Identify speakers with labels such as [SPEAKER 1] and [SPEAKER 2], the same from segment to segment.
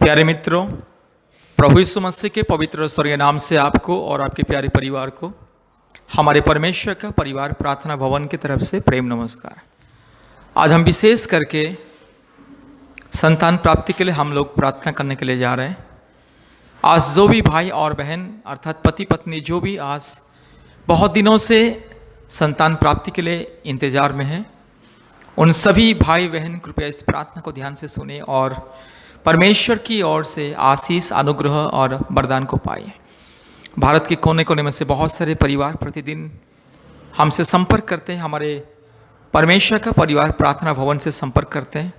[SPEAKER 1] प्यारे मित्रों, प्रभु यीशु मसीह के पवित्र स्वर्गीय नाम से आपको और आपके प्यारे परिवार को हमारे परमेश्वर का परिवार प्रार्थना भवन की तरफ से प्रेम नमस्कार। आज हम विशेष करके संतान प्राप्ति के लिए हम लोग प्रार्थना करने के लिए जा रहे हैं। आज जो भी भाई और बहन अर्थात पति पत्नी जो भी आज बहुत दिनों से संतान प्राप्ति के लिए इंतजार में हैं, उन सभी भाई बहन कृपया इस प्रार्थना को ध्यान से सुने और परमेश्वर की ओर से आशीष, अनुग्रह और वरदान को पाए। भारत के कोने कोने में से बहुत सारे परिवार प्रतिदिन हमसे संपर्क करते हैं, हमारे परमेश्वर का परिवार प्रार्थना भवन से संपर्क करते हैं।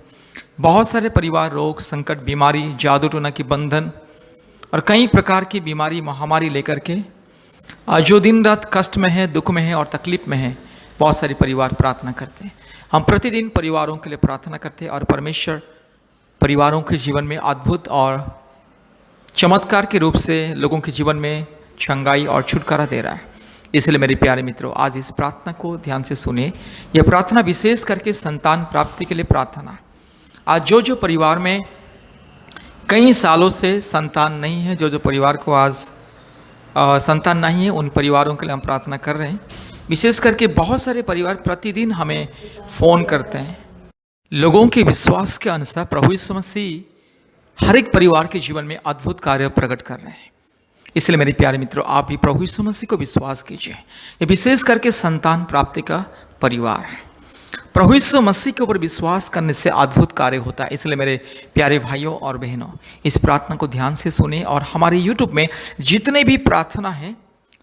[SPEAKER 1] बहुत सारे परिवार रोग, संकट, बीमारी, जादू टोना की बंधन और कई प्रकार की बीमारी, महामारी लेकर के जो दिन रात कष्ट में है, दुख में है और तकलीफ में है, बहुत सारे परिवार प्रार्थना करते हैं। हम प्रतिदिन परिवारों के लिए प्रार्थना करते हैं और परमेश्वर परिवारों के जीवन में अद्भुत और चमत्कार के रूप से लोगों के जीवन में चंगाई और छुटकारा दे रहा है। इसलिए मेरे प्यारे मित्रों, आज इस प्रार्थना को ध्यान से सुनिए। यह प्रार्थना विशेष करके संतान प्राप्ति के लिए प्रार्थना। आज जो परिवार में कई सालों से संतान नहीं है, जो परिवार को आज संतान नहीं है, उन परिवारों के लिए हम प्रार्थना कर रहे हैं। विशेष करके बहुत सारे परिवार प्रतिदिन हमें फ़ोन करते हैं। लोगों के विश्वास के अनुसार प्रभु यीशु मसीह हर एक परिवार के जीवन में अद्भुत कार्य प्रकट कर रहे हैं। इसलिए मेरे प्यारे मित्रों, आप भी प्रभु यीशु मसीह को विश्वास कीजिए। ये विशेष करके संतान प्राप्ति का परिवार है। प्रभु यीशु मसीह के ऊपर विश्वास करने से अद्भुत कार्य होता है। इसलिए मेरे प्यारे भाइयों और बहनों, इस प्रार्थना को ध्यान से सुने और हमारे यूट्यूब में जितने भी प्रार्थना है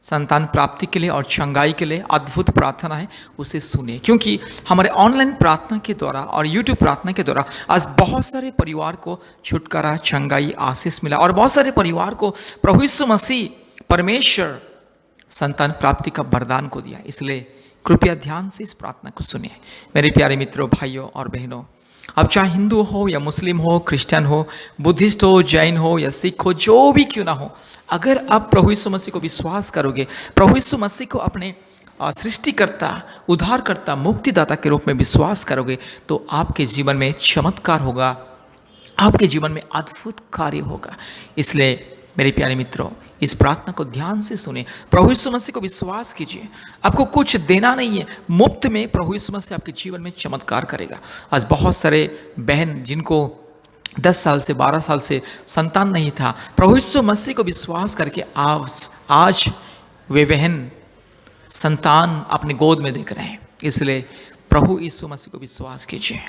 [SPEAKER 1] संतान प्राप्ति के लिए और चंगाई के लिए, अद्भुत प्रार्थना है, उसे सुने। क्योंकि हमारे ऑनलाइन प्रार्थना के द्वारा और यूट्यूब प्रार्थना के द्वारा आज बहुत सारे परिवार को छुटकारा, चंगाई, आशीष मिला और बहुत सारे परिवार को प्रभु यीशु मसीह परमेश्वर संतान प्राप्ति का वरदान को दिया। इसलिए कृपया ध्यान से इस प्रार्थना को सुनिए। मेरे प्यारे मित्रों, भाइयों और बहनों, अब चाहे हिंदू हो या मुस्लिम हो, क्रिश्चियन हो, बुद्धिस्ट हो, जैन हो या सिख हो, जो भी क्यों ना हो, अगर आप प्रभु यीशु मसीह को विश्वास करोगे, प्रभु यीशु मसीह को अपने सृष्टिकर्ता, उद्धारकर्ता, मुक्तिदाता के रूप में विश्वास करोगे, तो आपके जीवन में चमत्कार होगा, आपके जीवन में अद्भुत कार्य होगा। इसलिए मेरे प्यारे मित्रों, इस प्रार्थना को ध्यान से सुने। प्रभु यीशु मसीह को विश्वास कीजिए। आपको कुछ देना नहीं है, मुफ्त में प्रभु यीशु मसीह आपके जीवन में चमत्कार करेगा। आज बहुत सारे बहन जिनको 10 साल से 12 साल से संतान नहीं था, प्रभु यीशु मसीह को विश्वास करके आज वे बहन संतान अपने गोद में देख रहे हैं। इसलिए प्रभु यीशु मसीह को विश्वास कीजिए।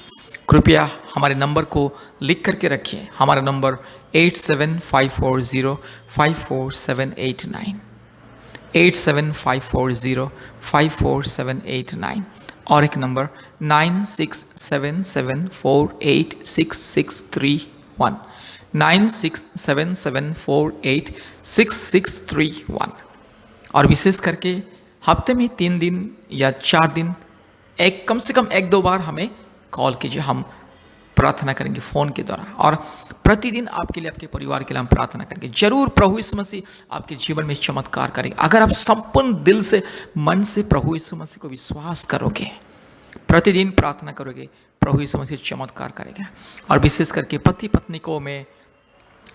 [SPEAKER 1] कृपया हमारे नंबर को लिख करके रखिए। हमारा नंबर 8754054789 8754054789 और एक नंबर 9677486631 9677486631। और विशेष करके हफ्ते में 3 दिन या 4 दिन कम से कम 1-2 बार हमें कॉल कीजिए। हम प्रार्थना करेंगे फ़ोन के द्वारा और प्रतिदिन आपके लिए, आपके परिवार के लिए हम प्रार्थना करेंगे। जरूर प्रभु यीशु मसीह आपके जीवन में चमत्कार करेंगे। अगर आप संपूर्ण दिल से, मन से प्रभु यीशु मसीह को विश्वास करोगे, प्रतिदिन प्रार्थना करोगे, प्रभु यीशु मसीह चमत्कार करेगा। और विशेष करके पति पत्नी को मैं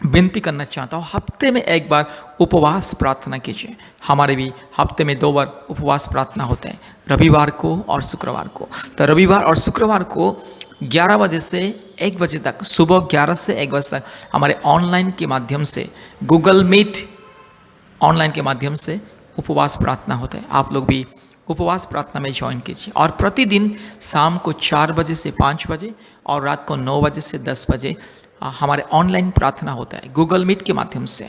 [SPEAKER 1] विनती करना चाहता हूँ, हफ्ते में 1 बार उपवास प्रार्थना कीजिए। हमारे भी हफ्ते में 2 बार उपवास प्रार्थना होते हैं, रविवार को और शुक्रवार को। तो रविवार और शुक्रवार को 11 बजे से 1 बजे तक, सुबह 11 से 1 बजे तक हमारे ऑनलाइन के माध्यम से, गूगल मीट ऑनलाइन के माध्यम से उपवास प्रार्थना होता है। आप लोग भी उपवास प्रार्थना में ज्वाइन कीजिए। और प्रतिदिन शाम को 4 बजे से 5 बजे और रात को 9 बजे से 10 बजे हमारे ऑनलाइन प्रार्थना होता है गूगल मीट के माध्यम से।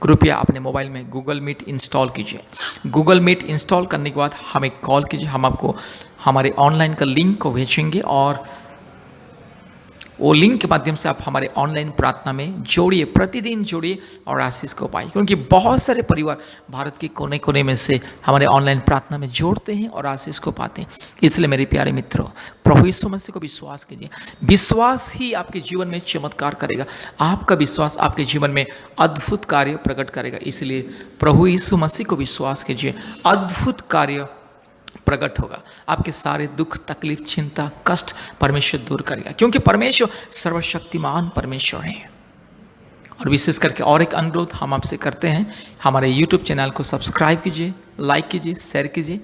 [SPEAKER 1] कृपया अपने मोबाइल में गूगल मीट इंस्टॉल कीजिए। गूगल मीट इंस्टॉल करने के बाद हमें कॉल कीजिए। हम आपको हमारे ऑनलाइन का लिंक को भेजेंगे और वो लिंक के माध्यम से आप हमारे ऑनलाइन प्रार्थना में जोड़िए, प्रतिदिन जोड़िए और आशीष को पाइए। क्योंकि बहुत सारे परिवार भारत के कोने कोने में से हमारे ऑनलाइन प्रार्थना में जोड़ते हैं और आशीष को पाते हैं। इसलिए मेरे प्यारे मित्रों, प्रभु यीशु मसीह को विश्वास कीजिए। विश्वास ही आपके जीवन में चमत्कार करेगा। आपका विश्वास आपके जीवन में अद्भुत कार्य प्रकट करेगा। इसलिए प्रभु यीशु मसीह को विश्वास कीजिए, अद्भुत कार्य प्रकट होगा। आपके सारे दुख, तकलीफ, चिंता, कष्ट परमेश्वर दूर करेगा, क्योंकि परमेश्वर सर्वशक्तिमान परमेश्वर है। और विशेष करके और एक अनुरोध हम आपसे करते हैं, हमारे यूट्यूब चैनल को सब्सक्राइब कीजिए, लाइक कीजिए, शेयर कीजिए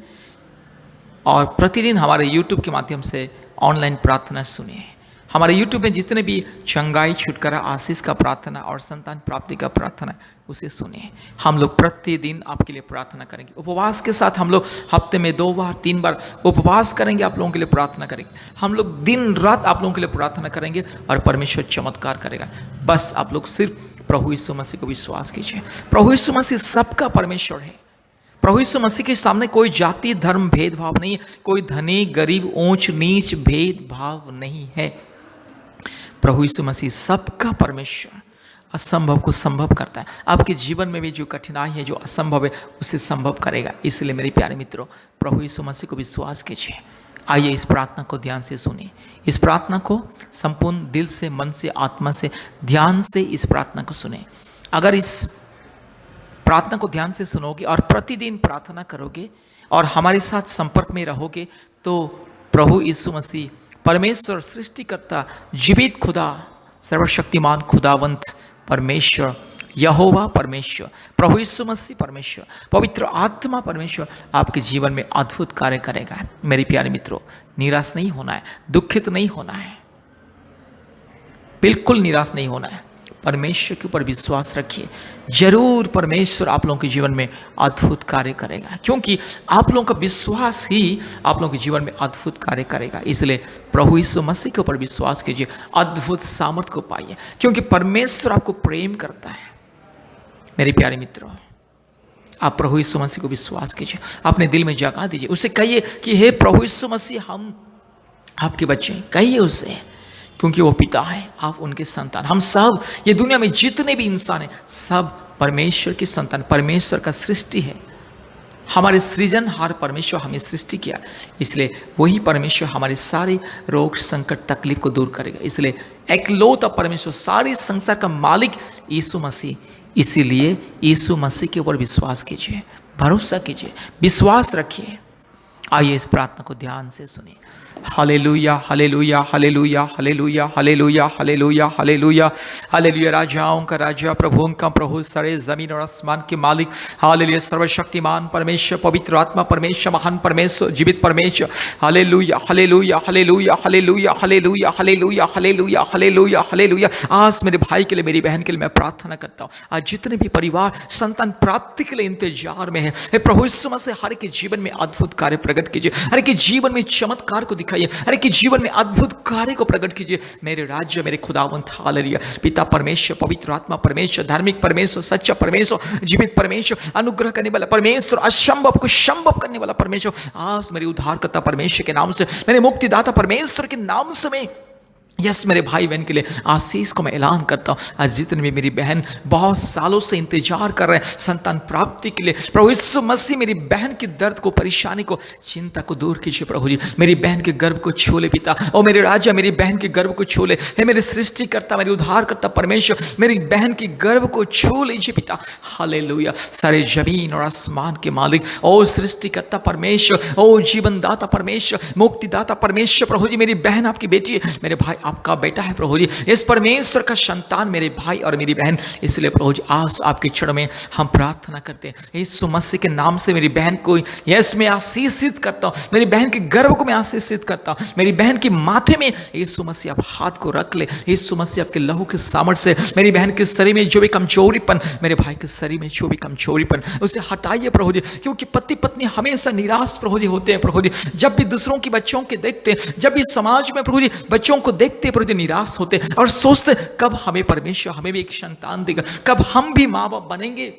[SPEAKER 1] और प्रतिदिन हमारे यूट्यूब के माध्यम से ऑनलाइन प्रार्थना सुनिए। हमारे यूट्यूब में जितने भी चंगाई, छुटकारा, आशीष का प्रार्थना और संतान प्राप्ति का प्रार्थना उसे सुनिए। हम लोग प्रतिदिन आपके लिए प्रार्थना करेंगे, उपवास के साथ हम लोग हफ्ते में 2 बार 3 बार उपवास करेंगे, आप लोगों के लिए प्रार्थना करेंगे। हम लोग दिन रात आप लोगों के लिए प्रार्थना करेंगे और परमेश्वर चमत्कार करेगा। बस आप लोग सिर्फ प्रभु यीशु मसीह को विश्वास कीजिए। प्रभु यीशु मसीह सबका परमेश्वर है। प्रभु यीशु मसीह के सामने कोई जाति धर्म भेदभाव नहीं है, कोई धनी गरीब ऊंच नीच भेदभाव नहीं है। प्रभु यीशु मसीह सबका परमेश्वर, असंभव को संभव करता है। आपके जीवन में भी जो कठिनाई है, जो असंभव है, उसे संभव करेगा। इसलिए मेरे प्यारे मित्रों, प्रभु यीशु मसीह को विश्वास कीजिए। आइए इस प्रार्थना को ध्यान से सुनिए। इस प्रार्थना को संपूर्ण दिल से, मन से, आत्मा से, ध्यान से इस प्रार्थना को सुने। अगर इस प्रार्थना को ध्यान से सुनोगे और प्रतिदिन प्रार्थना करोगे और हमारे साथ संपर्क में रहोगे, तो प्रभु यीशु मसीह परमेश्वर, सृष्टिकर्ता, जीवित खुदा, सर्वशक्तिमान खुदावंत परमेश्वर, यहोवा परमेश्वर, प्रभु यीशु मसीह परमेश्वर, पवित्र आत्मा परमेश्वर आपके जीवन में अद्भुत कार्य करेगा। मेरे प्यारे मित्रों, निराश नहीं होना है, दुखित नहीं होना है, बिल्कुल निराश नहीं होना है। परमेश्वर के ऊपर विश्वास रखिए, जरूर परमेश्वर आप लोगों के जीवन में अद्भुत कार्य करेगा, क्योंकि आप लोगों का विश्वास ही आप लोगों के जीवन में अद्भुत कार्य करेगा। इसलिए प्रभु यीशु मसीह के ऊपर विश्वास कीजिए, अद्भुत सामर्थ को पाइए, क्योंकि परमेश्वर आपको प्रेम करता है। मेरे प्यारे मित्रों, आप प्रभु यीशु मसीह को विश्वास कीजिए, अपने दिल में जगा दीजिए, उसे कहिए कि हे प्रभु यीशु मसीह, हम आपके बच्चे हैं। कहिए उसे, क्योंकि वो पिता है, आप उनके संतान। हम सब, ये दुनिया में जितने भी इंसान हैं, सब परमेश्वर के संतान, परमेश्वर का सृष्टि है। हमारे सृजनहार परमेश्वर हमें सृष्टि किया, इसलिए वही परमेश्वर हमारे सारे रोग, संकट, तकलीफ को दूर करेगा। इसलिए एकलौता परमेश्वर, सारे संसार का मालिक यीशु मसीह। इसीलिए यीशु मसीह के ऊपर विश्वास कीजिए, भरोसा कीजिए, विश्वास रखिए। आइए इस प्रार्थना को ध्यान से सुनिए। Hallelujah, hallelujah, hallelujah, hallelujah, hallelujah, hallelujah, hallelujah, hallelujah. राजाओं का राजा, प्रभुओं का प्रभु, सारे जमीन और आसमान के मालिक, हालेलुया, सर्वशक्तिमान परमेश्वर, पवित्र आत्मा परमेश्वर, महान परमेश्वर, जीवित परमेश्वर, hallelujah, hallelujah, hallelujah, hallelujah, hallelujah, hallelujah, hallelujah, hallelujah, hallelujah. आज मेरे भाई के लिए, मेरी बहन के लिए मैं प्रार्थना करता हूँ। आज जितने भी परिवार संतान प्राप्ति के लिए इंतजार में है, हे प्रभु यीशु मसीह, हर एक जीवन में अद्भुत कार्य प्रकट कीजिए, हर एक जीवन में चमत्कार को दिखाइए, हर एक जीवन में अद्भुत कार्य को प्रकट कीजिए। मेरे राज्य, मेरे खुदावंत, हालेलुया। पिता परमेश्वर, पवित्र आत्मा परमेश्वर, धार्मिक परमेश्वर, सच्चा परमेश्वर, जीवित परमेश्वर, अनुग्रह करने वाला परमेश्वर, असंभव को संभव करने वाला परमेश्वर, आज मेरे उद्धारकर्ता परमेश्वर के नाम से, मेरे मुक्तिदाता परमेश्वर के नाम से मैं यस मेरे भाई बहन के लिए आशीष को मैं ऐलान करता हूँ। आज जितने भी मेरी बहन बहुत सालों से इंतजार कर रहे हैं संतान प्राप्ति के लिए, प्रभु यीशु मसीह मेरी बहन की दर्द को, परेशानी को, चिंता को दूर कीजिए। प्रभु जी, मेरी बहन के गर्भ को छू ले पिता, और मेरे राजा मेरी बहन के गर्भ को छू ले। हे मेरे सृष्टिकर्ता, मेरे उद्धारकर्ता परमेश्वर, मेरी बहन की गर्भ को छू लीजिए पिता। हालेलुया। सारे जमीन और आसमान के मालिक, ओ सृष्टिकर्ता परमेश्वर, ओ जीवनदाता परमेश्वर, मुक्तिदाता परमेश्वर, प्रभु जी मेरी बहन आपकी बेटी है, मेरे भाई आपका बेटा है। प्रभु जी, इस परमेश्वर का संतान मेरे भाई और मेरी बहन, इसलिए प्रभु जी आज आपके चरण में हम प्रार्थना करते हैं। यीशु मसीह के नाम से मेरी बहन को यस मैं आशीषित करता हूँ, मेरी बहन के गर्भ को मैं आशीषित करता हूँ। मेरी बहन के माथे में यीशु मसीह आप हाथ को रख ले। यीशु मसीह आपके लहू के सामर्थ्य से मेरी बहन के शरीर में जो भी कमजोरीपन, मेरे भाई के शरीर में जो भी कमजोरीपन, उसे हटाइए प्रभु जी, क्योंकि पति पत्नी हमेशा निराश प्रभु जी होते हैं। प्रभु जी, जब भी दूसरों की बच्चों के देखते हैं, जब भी समाज में प्रभु जी बच्चों को देखते प्रभु जी निराश होते और सोचते कब हमें परमेश्वर हमें भी एक संतान देगा, कब हम भी माँ बाप बनेंगे।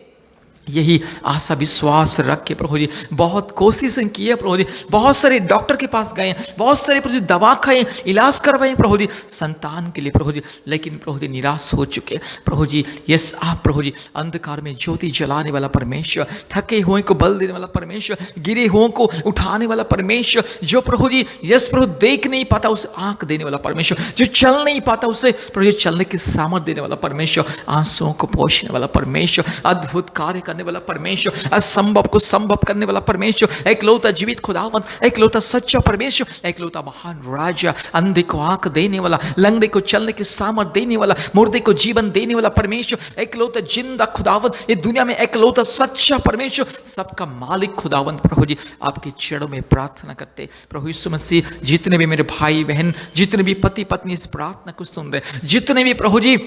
[SPEAKER 1] यही आशा विश्वास रख के प्रभु जी बहुत कोशिश की है। प्रभु जी बहुत सारे डॉक्टर के पास गए, बहुत सारे प्रभु जी दवा खाए, इलाज करवाए प्रभु जी संतान के लिए प्रभु जी, लेकिन प्रभु जी निराश हो चुके। प्रभु जी यस आप प्रभु जी अंधकार में ज्योति जलाने वाला परमेश्वर, थके हुए को बल देने वाला परमेश्वर, गिरे हुए को उठाने वाला परमेश्वर, जो प्रभु जी यस प्रभु देख नहीं पाता उसे आंख देने वाला परमेश्वर, जो चल नहीं पाता उसे प्रभु जी चलने की सामर्थ देने वाला परमेश्वर, आंसुओं को पोंछने वाला परमेश्वर, अद्भुत कार्य करने करने वाला परमेश्वर, असंभव को संभव करने वाला परमेश्वर, एकलौता जीवित खुदावन, एकलौता सच्चा परमेश्वर, एकलौता महान राजा, अंधे को आंख देने वाला, लंगड़े को चलने की सामर्थ देने वाला, मुर्दे को जीवन देने वाला परमेश्वर, एकलौता जिंदा खुदावन, ये दुनिया में एकलौता सच्चा परमेश्वर, सबका मालिक खुदावन प्रभु जी, आपके चरणों में प्रार्थना करते प्रभु यीशु मसीह। जितने भी मेरे भाई बहन, जितने भी पति पत्नी इस प्रार्थना को सुन रहे, जितने भी प्रभु जी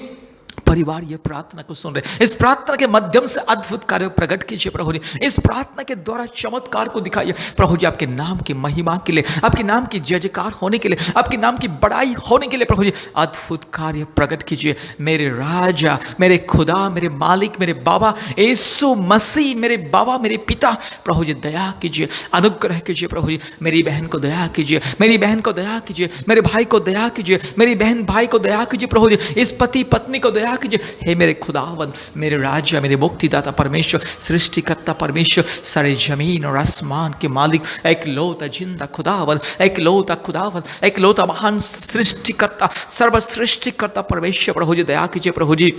[SPEAKER 1] परिवार ये प्रार्थना को सुन रहे, इस प्रार्थना के माध्यम से अद्भुत कार्य प्रकट कीजिए प्रभु जी, इस प्रार्थना के द्वारा चमत्कार को दिखाइए प्रभु जी, आपके नाम की महिमा के लिए, आपके नाम की जय जयकार होने के लिए, आपके नाम की बड़ाई होने के लिए प्रभु जी अद्भुत कार्य प्रकट कीजिए। मेरे राजा, मेरे खुदा, मेरे मालिक, मेरे बाबा यीशु मसीह, मेरे बाबा, मेरे पिता, प्रभु जी दया कीजिए, अनुग्रह कीजिए प्रभु जी, मेरी बहन को दया कीजिए, मेरी बहन को दया कीजिए, मेरे भाई को दया कीजिए, मेरी बहन भाई को दया कीजिए प्रभु जी, इस पति पत्नी को दया कीजिए। हे मेरे खुदावन, मेरे राजा, मेरे मुक्तिदाता परमेश्वर, सृष्टिकर्ता परमेश्वर, सारे जमीन और आसमान के मालिक, एकलौता जिंदा खुदावन, एकलौता खुदावन, एकलौता महान सृष्टिकर्ता, सर्व सृष्टिकर्ता परमेश्वर प्रभु जी दया कीजिए प्रभु जी,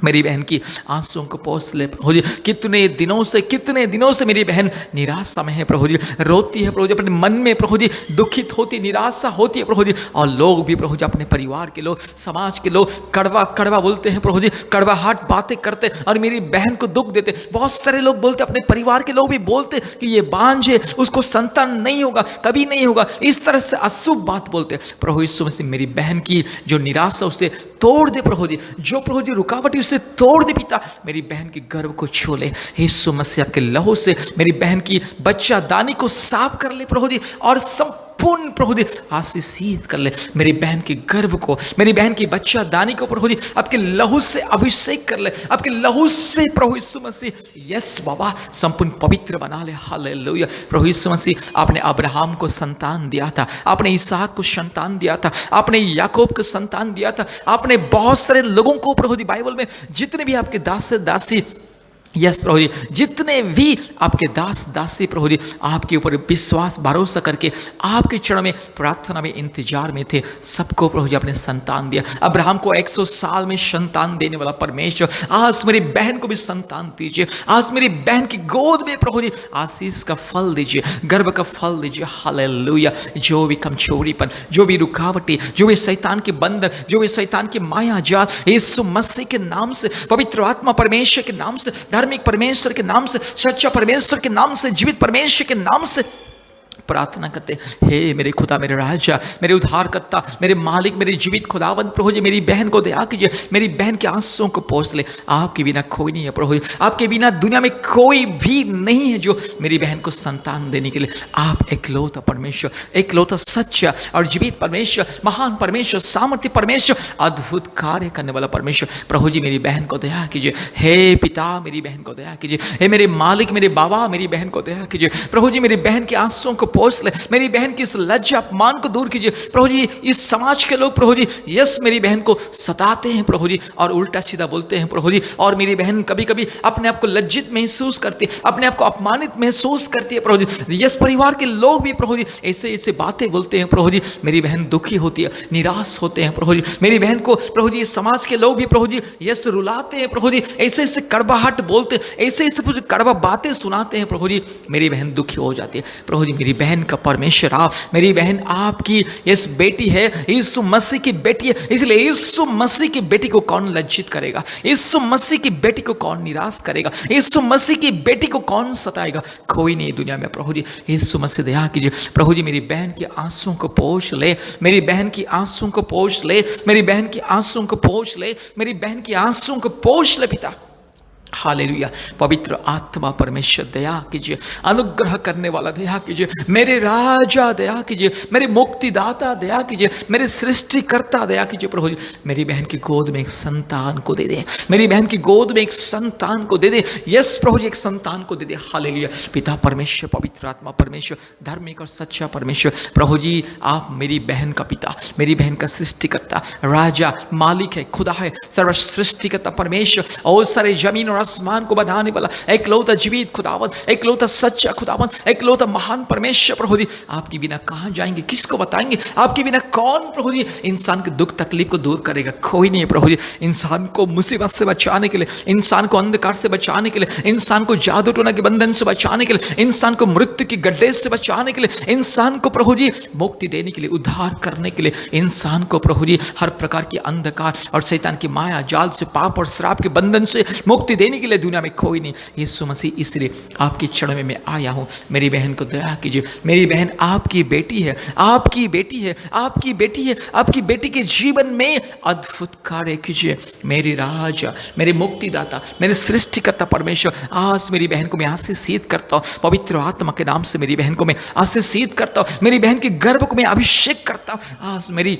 [SPEAKER 1] मेरी बहन की आंसुओं को पोंछ ले प्रभु जी। कितने दिनों से मेरी बहन निराशा में है प्रभु जी, रोती है प्रभु जी, अपने मन में प्रभु जी दुखित होती, निराशा होती है प्रभु जी, और लोग भी प्रभु जी, अपने परिवार के लोग, समाज के लोग कड़वा कड़वा बोलते हैं प्रभु जी, कड़वाहट बातें करते और मेरी बहन को दुख देते। बहुत सारे लोग बोलते, अपने परिवार के लोग भी बोलते कि ये बांझ है, उसको संतान नहीं होगा, कभी नहीं होगा, इस तरह से अशुभ बात बोलते। प्रभु यीशु मसीह मेरी बहन की जो निराशा उसे तोड़ दे प्रभु जी, जो प्रभु जी रुकावट उसे तोड़ दे पिता, मेरी बहन के गर्भ को छू ले यीशु मसीह, आपके लहू से मेरी बहन की बच्चा दानी को साफ कर ले प्रभु जी, और संपूर्ण प्रभु जी आशीषित कर ले मेरी बहन के गर्भ को, मेरी बहन की बच्चा दानी को प्रभु जी आपके लहू से अभिषेक कर ले, आपके लहू से प्रभु यीशु मसीह, यस बाबा, संपूर्ण पवित्र बना ले। हालेलुया। प्रभु यीशु मसीह, आपने अब्राहम को संतान दिया था, आपने इसहाक को संतान दिया था, आपने याकूब को संतान दिया था, आपने बहुत सारे लोगों को प्रभु जी, बाइबल में जितने भी आपके दास दासी, यस प्रभु जी, जितने भी आपके दास दासी प्रभु जी आपके ऊपर विश्वास भरोसा करके आपके चरण में प्रार्थना में इंतजार में थे, सबको प्रभु जी आपने संतान दिया। अब्राहम को 100 साल में संतान देने वाला परमेश्वर, आज मेरी बहन को भी संतान दीजिए, आज मेरी बहन की गोद में प्रभु जी आशीष का फल दीजिए, गर्भ का फल दीजिए। हालेलुया। जो भी कमजोरीपन, जो भी रुकावटें, जो भी शैतान के बंधन, जो भी शैतान की माया जाल, यीशु मसीह के नाम से, पवित्र आत्मा परमेश्वर के नाम से, धार्मिक परमेश्वर के नाम से, सच्चा परमेश्वर के नाम से, जीवित परमेश्वर के नाम से प्रार्थना करते। हे मेरे खुदा, मेरे राजा, मेरे उद्धारकर्ता, मेरे मालिक, मेरे जीवित खुदावंत प्रभु जी, मेरी बहन को दया कीजिए, मेरी बहन के आंसुओं को पोंछ ले। आपके बिना कोई नहीं है प्रभु जी, आपके बिना दुनिया में कोई भी नहीं है जो मेरी बहन को संतान देने के लिए। आप एकलौता परमेश्वर, एकलौता सच्चा और जीवित परमेश्वर, महान परमेश्वर, सामर्थ्य परमेश्वर, अद्भुत कार्य करने वाला परमेश्वर प्रभु जी, मेरी बहन को दया कीजिए। हे पिता, मेरी बहन को दया कीजिए। हे मेरे मालिक, मेरे बाबा, मेरी बहन को दया कीजिए प्रभु जी, मेरी बहन के आंसुओं को पोंछ ले, मेरी बहन की इस लज्जा अपमान को दूर कीजिए प्रभु जी। इस समाज के लोग प्रभु जी, यस, मेरी बहन को सताते हैं प्रभु जी, और उल्टा सीधा बोलते हैं प्रभु जी, और मेरी बहन कभी कभी अपने आप को लज्जित महसूस करती है, अपने आप को अपमानित महसूस करती है प्रभु जी। यस, परिवार के लोग भी प्रभु जी ऐसे ऐसे बातें बोलते हैं प्रभु जी, मेरी बहन दुखी होती है, निराश होते हैं प्रभु जी। मेरी बहन को प्रभु जी समाज के लोग भी प्रभु जी यस रुलाते हैं प्रभु जी, ऐसे ऐसे कड़वाहट बोलते, ऐसे ऐसे प्रभु जी कड़वा बातें सुनाते हैं प्रभु जी। मेरी बहन दुखी हो जाती है प्रभु जी। मेरी बहन का परमेश्वर आप, मेरी बहन आपकी यस बेटी है, यीशु मसीह की बेटी है, इसलिए यीशु मसीह की बेटी को कौन लज्जित करेगा, यीशु मसीह की बेटी को कौन निराश करेगा, यीशु मसीह की बेटी को कौन सताएगा, कोई नहीं दुनिया में प्रभु जी। यीशु मसीह दया कीजिए प्रभु जी, मेरी बहन के आंसुओं को पोंछ ले, मेरी बहन की आंसुओं को पोंछ ले, मेरी बहन की आंसुओं को पोंछ ले, मेरी बहन की आंसुओं को पोंछ ले पिता। हालेलुया। पवित्र आत्मा परमेश्वर दया कीजिए, अनुग्रह करने वाला दया कीजिए, मेरे राजा दया कीजिए, मेरे मुक्तिदाता दया कीजिए, मेरे सृष्टिकर्ता दया कीजिए प्रभु जी। मेरी बहन की गोद में एक संतान को दे दे, मेरी बहन की गोद में एक संतान को दे दे, यस प्रभु जी, एक संतान को दे दे। हालेलुया। पिता परमेश्वर, पवित्र आत्मा परमेश्वर, धार्मिक और सच्चा परमेश्वर प्रभु जी, आप मेरी बहन का पिता, मेरी बहन का सृष्टिकर्ता, राजा, मालिक है, खुदा है, सर्व सृष्टिकर्ता परमेश्वर, और सारे जमीन और और आसमान को बनाने वाला एकलौता जीवित खुदावन, एकलौता सच्चा खुदावन, एकलौता महान परमेश्वर प्रभु जी, आपके बिना कहाँ जाएंगे, किसको बताएंगे, आपके बिना कौन प्रभु जी इंसान के दुख तकलीफ को दूर करेगा? कोई नहीं है प्रभु जी। इंसान को मुसीबत से बचाने के लिए, इंसान को अंधकार से बचाने के लिए, इंसान को जादू टोना के बंधन से बचाने के लिए, इंसान को मृत्यु की गड्ढे से बचाने के लिए, इंसान को प्रभु जी मुक्ति देने के लिए, उद्धार करने के लिए, इंसान को प्रभु जी हर प्रकार की अंधकार और शैतान की माया जाल से, पाप और श्राप के बंधन से मुक्ति देने के लिए दुनिया में कोई नहीं। यीशु मसीह, इसलिए आपके चरणों में मैं आया हूं। मेरी बहन को दया कीजिए। मेरी बहन आपकी बेटी है, आपकी बेटी है, आपकी बेटी है। आपकी बेटी के जीवन में अद्भुत कार्य कीजिए। मेरी राजा, मेरे मुक्तिदाता, मेरे सृष्टिकर्ता परमेश्वर, आज मेरी बहन को मैं आशीषित करता हूं। पवित्र आत्मा के नाम से मेरी बहन को मैं आशीषित करता हूं। मेरी बहन के गर्भ को मैं अभिषेक करता हूं। आज मेरी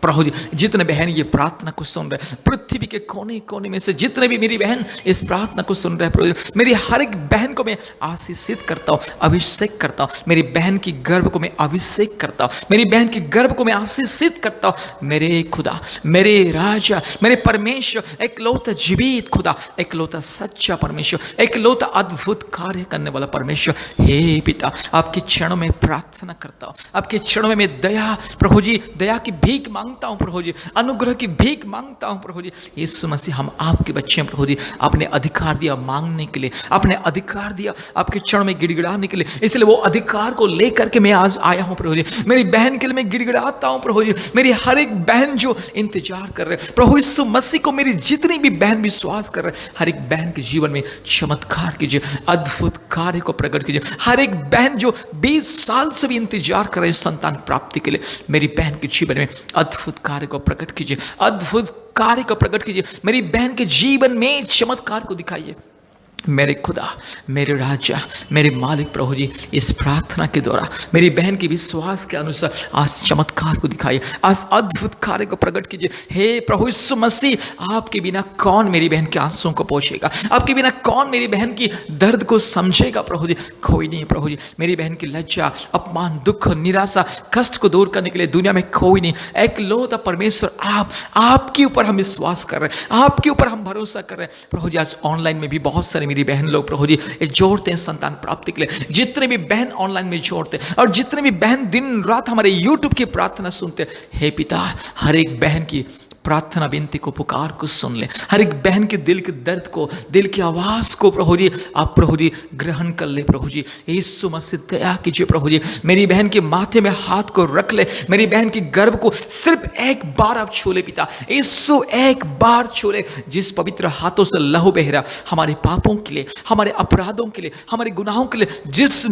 [SPEAKER 1] प्रभु जी, जितने बहन ये प्रार्थना को सुन रहे, पृथ्वी के कोने कोने में से जितने भी मेरी बहन इस प्रार्थना को सुन रहे, प्रभु जी, मेरी हर एक बहन को मैं आशीषित करता हूँ, अभिषेक करता हूँ। मेरी बहन की गर्भ को मैं अभिषेक करता हूँ, मेरी बहन की गर्भ को मैं आशीषित करता हूँ। मेरे खुदा, मेरे राजा, मेरे परमेश्वर, एकलौता जीवित खुदा, एकलौता सच्चा परमेश्वर, एकलौता अद्भुत कार्य करने वाला परमेश्वर, हे पिता, आपके चरणों में प्रार्थना करता हूँ। आपके चरणों में मैं दया, प्रभु जी, दया की भीख मांगता हूं प्रभु जी, अनुग्रह की भीख मांगता हूं प्रभु जी। यीशु मसीह, हम आपके बच्चे हैं प्रभु जी। आपने अधिकार दिया मांगने के लिए, आपने अधिकार दिया आपके चरणों में गिड़गिड़ाने के लिए, इसलिए वो अधिकार को लेकर के मैं आज आया हूं प्रभु जी। मेरी बहन के लिए मैं गिड़गिड़ाता हूं प्रभु जी। मेरी हर एक बहन जो इंतजार कर रहे प्रभु यीशु मसीह को, मेरी जितनी भी बहन विश्वास कर रहे, हर एक बहन के जीवन में चमत्कार कीजिए, अद्भुत कार्य को प्रकट कीजिए। हर एक बहन जो 20 साल से भी इंतजार कर रहे संतान प्राप्ति के लिए, मेरी बहन के जीवन में अद्भुत कार्य को प्रकट कीजिए, अद्भुत कार्य को प्रकट कीजिए। मेरी बहन के जीवन में चमत्कार को दिखाइए। मेरे खुदा, मेरे राजा, मेरे मालिक प्रभु जी, इस प्रार्थना के द्वारा मेरी बहन की विश्वास के अनुसार आज चमत्कार को दिखाइए, आज अद्भुत कार्य को प्रकट कीजिए। हे प्रभु यीशु मसीह, आपके बिना कौन मेरी बहन के आंसुओं को पोंछेगा? आपके बिना कौन मेरी बहन की दर्द को समझेगा प्रभु जी? कोई नहीं प्रभु जी। मेरी बहन की लज्जा, अपमान, दुख, निराशा, कष्ट को दूर करने के लिए दुनिया में कोई नहीं। एकलौता परमेश्वर आप, आपके ऊपर हम विश्वास कर रहे हैं, आपके ऊपर हम भरोसा कर रहे हैं प्रभु जी। आज ऑनलाइन में भी बहुत सारे मेरी बहन लोग प्रभु जी जोड़ते हैं संतान प्राप्ति के लिए। जितने भी बहन ऑनलाइन में जोड़ते हैं और जितने भी बहन दिन रात हमारे यूट्यूब की प्रार्थना सुनते हैं, हे पिता, हर एक बहन की प्रार्थना विनती को, पुकार को सुन ले। हर एक बहन के दिल के दर्द को, दिल की आवाज को प्रभु जी आप प्रभु जी ग्रहण कर ले प्रभु जी। यीशु मसीह दया कीजिए प्रभु जी। मेरी बहन के माथे में हाथ को रख ले, मेरी बहन की गर्भ को सिर्फ एक बार आप छू ले पिता। यीशु एक बार छू ले। जिस पवित्र हाथों से लहू बह रहा हमारे पापों के लिए, हमारे अपराधों के लिए, हमारे गुनाहों के लिए, जिस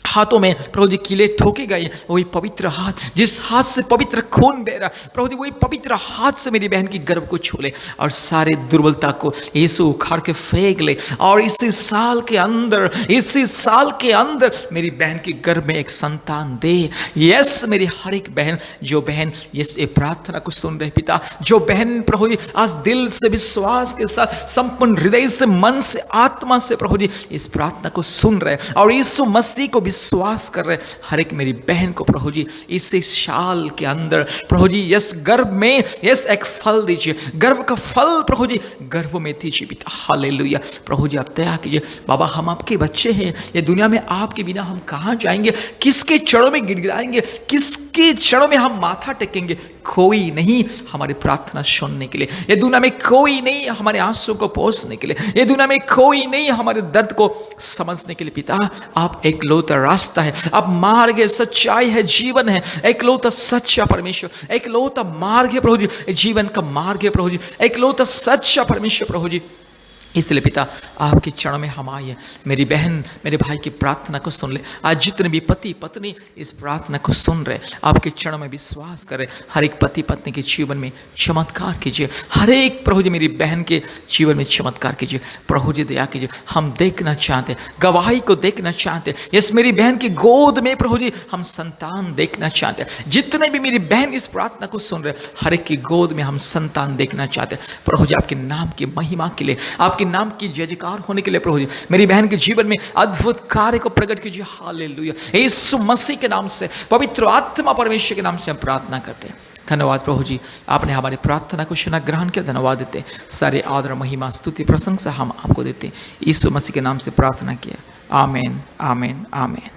[SPEAKER 1] हाथों में प्रभु जी कीले ठोके गए, वही पवित्र हाथ, जिस हाथ से पवित्र खून बह रहा प्रभु जी, वही पवित्र हाथ से मेरी बहन की गर्भ को छू ले और सारे दुर्बलता को यीशु उखाड़ के फेंक ले। और इसी साल के अंदर, इसी साल के अंदर मेरी बहन की गर्भ में एक संतान दे। यस, मेरी हर एक बहन, जो बहन यस ये प्रार्थना को सुन रहे पिता, जो बहन प्रभु जी आज दिल से, विश्वास के साथ, संपूर्ण हृदय से, मन से, आत्मा से प्रभु जी इस प्रार्थना को सुन रहे और यीशु मसीह को विश्वास कर रहे, हर एक मेरी बहन को प्रभु जी इस साल के अंदर प्रभु जी यस गर्भ में यस एक फल दीजिए। गर्भ का फल प्रभु जी गर्भ में दीजिए पिता। हालेलुया। प्रभु जी आप दया कीजिए। बाबा, हम आपके बच्चे हैं। ये दुनिया में आपके बिना हम कहाँ जाएंगे? किसके चरणों में गिड़गिड़ाएंगे? किसके चरणों में हम माथा टेकेंगे? कोई नहीं हमारी प्रार्थना सुनने के लिए। ये दुनिया में कोई नहीं हमारे आंसुओं को पोंछने के लिए। ये दुनिया में कोई नहीं हमारे दर्द को समझने के लिए। पिता, आप एकलौता रास्ता है, आप मार्ग है, सच्चाई है, जीवन है। एकलौता सच्चा परमेश्वर, एकलौता मार्ग है प्रभु जी, जीवन का मार्ग है प्रभु जी, एकलौता सच्चा परमेश्वर प्रभु जी। इसलिए पिता, आपके चरणों में हम आए। मेरी बहन, मेरे भाई की प्रार्थना को सुन ले। आज जितने भी पति पत्नी इस प्रार्थना को सुन रहे, आपके चरणों में विश्वास करें। हर एक पति पत्नी के जीवन में चमत्कार कीजिए। हर एक प्रभु जी मेरी बहन के जीवन में चमत्कार कीजिए। प्रभु जी दया कीजिए। हम देखना चाहते, गवाही को देखना चाहते। यस, मेरी बहन की गोद में प्रभु जी हम संतान देखना चाहते। जितने भी मेरी बहन इस प्रार्थना को सुन रहे, हर एक की गोद में हम संतान देखना चाहते। प्रभु जी आपके नाम की महिमा के लिए, आपके नाम की जय जयकार होने के लिए प्रभु जी मेरी बहन के जीवन में अद्भुत कार्य को प्रकट कीजिए। हालेलुया। यीशु मसीह के नाम से, पवित्र आत्मा परमेश्वर के नाम से हम प्रार्थना करते हैं। धन्यवाद प्रभु जी, आपने हमारी प्रार्थना को सुना, ग्रहण किया। धन्यवाद देते, सारे आदर महिमा स्तुति प्रशंसा हम आपको देते। यीशु मसीह के नाम से प्रार्थना किया, आमीन आमीन आमीन।